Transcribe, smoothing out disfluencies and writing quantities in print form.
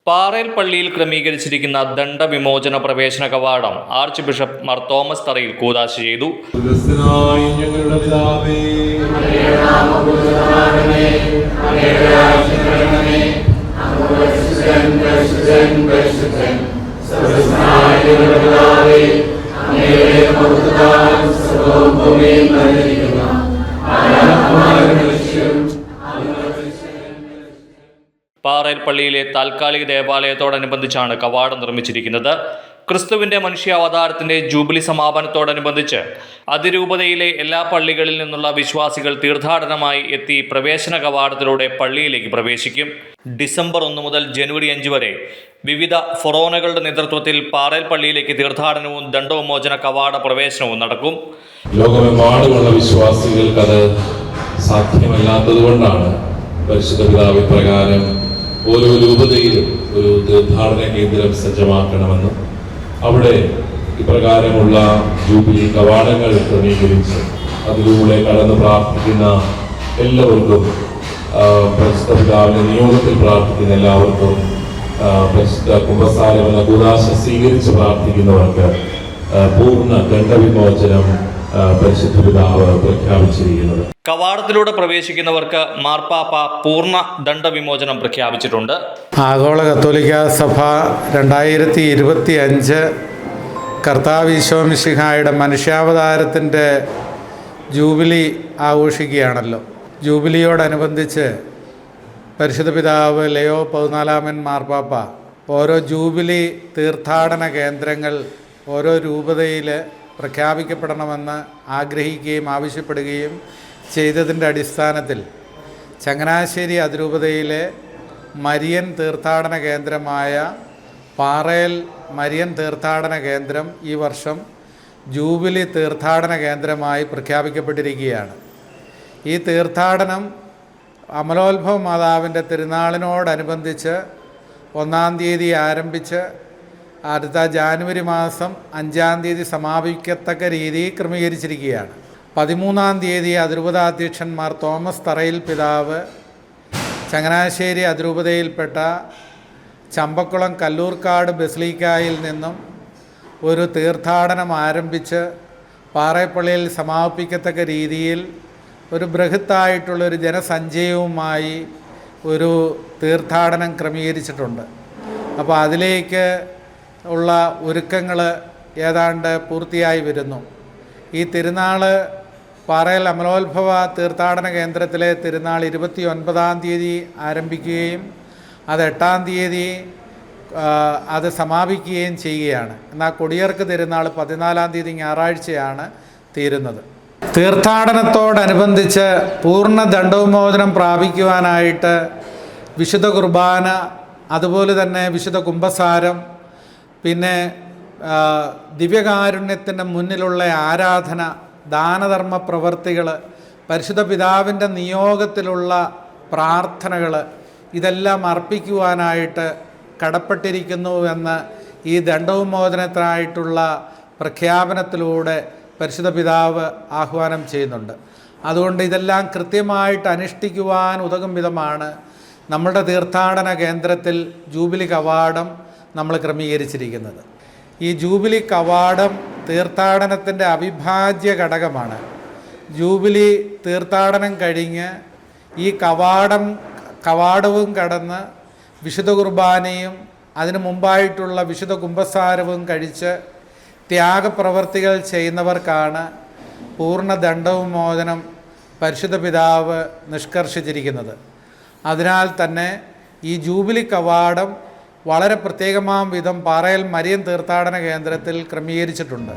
പാറേൽ പള്ളിയിൽ ക്രമീകരിച്ചിരിക്കുന്ന ദണ്ഡവിമോചന പ്രവേശന കവാടം ആർച്ച് ബിഷപ്പ് മാർ തോമസ് തറയിൽ കൂദാശ ചെയ്തു. പാറേൽ പള്ളിയിലെ താൽക്കാലിക ദേവാലയത്തോടനുബന്ധിച്ചാണ് കവാടം നിർമ്മിച്ചിരിക്കുന്നത്. ക്രിസ്തുവിന്റെ മനുഷ്യാവതാരത്തിന്റെ ജൂബിലി സമാപനത്തോടനുബന്ധിച്ച് അതിരൂപതയിലെ എല്ലാ പള്ളികളിൽ നിന്നുള്ള വിശ്വാസികൾ തീർത്ഥാടനമായി എത്തി പ്രവേശന കവാടത്തിലൂടെ പള്ളിയിലേക്ക് പ്രവേശിക്കും. ഡിസംബർ 1 മുതൽ ജനുവരി 5 വരെ വിവിധ ഫൊറോനകളുടെ നേതൃത്വത്തിൽ പാറേൽ പള്ളിയിലേക്ക് തീർത്ഥാടനവും ദണ്ഡവിമോചന കവാട പ്രവേശനവും നടക്കും. ലോകമെമ്പാടുമുള്ള വിശ്വാസികൾക്ക് അത് സാധ്യമല്ലാത്തതുകൊണ്ടാണ് പരിശുദ്ധ പിതാവ് പ്രകാരം ഓരോ രൂപതയിലും ഒരു തീർത്ഥാടന കേന്ദ്രം സജ്ജമാക്കണമെന്നും അവിടെ ഇപ്രകാരമുള്ള ജൂബിലി കവാടങ്ങൾ ക്രമീകരിച്ച് അതിലൂടെ കടന്ന് പ്രാർത്ഥിക്കുന്ന എല്ലാവർക്കും, പരിശുദ്ധ പിതാവിന്റെ നിയോഗത്തിൽ പ്രാർത്ഥിക്കുന്ന എല്ലാവർക്കും, പരിശുദ്ധ കുംഭസാരം എന്ന കൂദാശ സ്വീകരിച്ച് പ്രാർത്ഥിക്കുന്നവർക്ക് പൂർണ്ണ ദണ്ഡവിമോചനം പരിശുദ്ധ പിതാവ് പ്രഖ്യാപിച്ചിരിക്കുന്നത്. കവാടത്തിലൂടെ പ്രവേശിക്കുന്നവർക്ക് മാർപ്പാപ്പ പൂർണ്ണ ദണ്ഡവിമോചനം പ്രഖ്യാപിച്ചിട്ടുണ്ട്. ആഗോള കത്തോലിക്ക സഭ 2025 കർത്താവ് ഈശോ മിശിഹായുടെ മനുഷ്യാവതാരത്തിൻ്റെ ജൂബിലി ആഘോഷിക്കുകയാണല്ലോ. ജൂബിലിയോടനുബന്ധിച്ച് പരിശുദ്ധ പിതാവ് ലയോ 14 മാർപ്പാപ്പ ഓരോ ജൂബിലി തീർത്ഥാടന കേന്ദ്രങ്ങൾ ഓരോ രൂപതയിൽ പ്രഖ്യാപിക്കപ്പെടണമെന്ന് ആഗ്രഹിക്കുകയും ആവശ്യപ്പെടുകയും ചെയ്തതിൻ്റെ അടിസ്ഥാനത്തിൽ ചങ്ങനാശ്ശേരി അതിരൂപതയിലെ മരിയൻ തീർത്ഥാടന കേന്ദ്രമായ പാറേൽ മരിയൻ തീർത്ഥാടന കേന്ദ്രം ഈ വർഷം ജൂബിലി തീർത്ഥാടന കേന്ദ്രമായി പ്രഖ്യാപിക്കപ്പെട്ടിരിക്കുകയാണ്. ഈ തീർത്ഥാടനം അമലോത്ഭവ മാതാവിൻ്റെ തിരുനാളിനോടനുബന്ധിച്ച് 1-ാം തീയതി ആരംഭിച്ച് അടുത്ത ജാനുവരി മാസം 5-ാം തീയതി സമാപിക്കത്തക്ക രീതിയിൽ ക്രമീകരിച്ചിരിക്കുകയാണ്. 13-ാം തീയതി അതിരൂപത അധ്യക്ഷൻ മാർ തോമസ് തറയിൽ പിതാവ് ചങ്ങനാശ്ശേരി അതിരൂപതയിൽപ്പെട്ട ചമ്പക്കുളം കല്ലൂർക്കാട് ബസിലിക്കായിൽ നിന്നും ഒരു തീർത്ഥാടനം ആരംഭിച്ച് പാറേപ്പള്ളിയിൽ സമാപിക്കത്തക്ക രീതിയിൽ ഒരു ബൃഹത്തായിട്ടുള്ളൊരു ജനസഞ്ചയവുമായി ഒരു തീർത്ഥാടനം ക്രമീകരിച്ചിട്ടുണ്ട്. അപ്പോൾ അതിലേക്ക് ഉള്ള ഒരുക്കങ്ങൾ ഏതാണ്ട് പൂർത്തിയായി വരുന്നു. ഈ തിരുനാൾ പാറേൽ അമലോത്ഭവ തീർത്ഥാടന കേന്ദ്രത്തിലെ തിരുനാൾ 29-ാം തീയതി ആരംഭിക്കുകയും അത് 8-ാം തീയതി അത് സമാപിക്കുകയും ചെയ്യുകയാണ്. എന്നാൽ കൊടിയേർക്ക് തിരുനാൾ 14-ാം തീയതി ഞായറാഴ്ചയാണ് തീരുന്നത്. തീർത്ഥാടനത്തോടനുബന്ധിച്ച് പൂർണ്ണ ദണ്ഡവിമോചനം പ്രാപിക്കുവാനായിട്ട് വിശുദ്ധ കുർബാന, അതുപോലെ തന്നെ വിശുദ്ധ കുംഭസാരം, പിന്നെ ദിവ്യകാരുണ്യത്തിൻ്റെ മുന്നിലുള്ള ആരാധന, ദാനധർമ്മ പ്രവർത്തികൾ, പരിശുദ്ധ പിതാവിൻ്റെ നിയോഗത്തിലുള്ള പ്രാർത്ഥനകൾ, ഇതെല്ലാം അർപ്പിക്കുവാനായിട്ട് കടപ്പെട്ടിരിക്കുന്നുവെന്ന് ഈ ദണ്ഡവിമോചനത്തിനായിട്ടുള്ള പ്രഖ്യാപനത്തിലൂടെ പരിശുദ്ധ പിതാവ് ആഹ്വാനം ചെയ്യുന്നുണ്ട്. അതുകൊണ്ട് ഇതെല്ലാം കൃത്യമായിട്ട് അനുഷ്ഠിക്കുവാൻ ഉതകും വിധമാണ് നമ്മളുടെ തീർത്ഥാടന കേന്ദ്രത്തിൽ ജൂബിലി കവാടം നമ്മൾ ക്രമീകരിച്ചിരിക്കുന്നത്. ഈ ജൂബിലി കവാടം തീർത്ഥാടനത്തിൻ്റെ അവിഭാജ്യ ഘടകമാണ്. ജൂബിലി തീർത്ഥാടനം കഴിഞ്ഞ് ഈ കവാടവും കടന്ന് വിശുദ്ധ കുർബാനയും അതിനു മുമ്പായിട്ടുള്ള വിശുദ്ധ കുംഭസാരവും കഴിച്ച് ത്യാഗപ്രവർത്തികൾ ചെയ്യുന്നവർക്കാണ് പൂർണ്ണ ദണ്ഡവിമോചനം പരിശുദ്ധ പിതാവ് നിഷ്കർഷിച്ചിരിക്കുന്നത്. അതിനാൽ തന്നെ ഈ ജൂബിലി കവാടം വളരെ പ്രത്യേകമാം വിധം പാറേൽ മരിയൻ തീർത്ഥാടന കേന്ദ്രത്തിൽ ക്രമീകരിച്ചിട്ടുണ്ട്.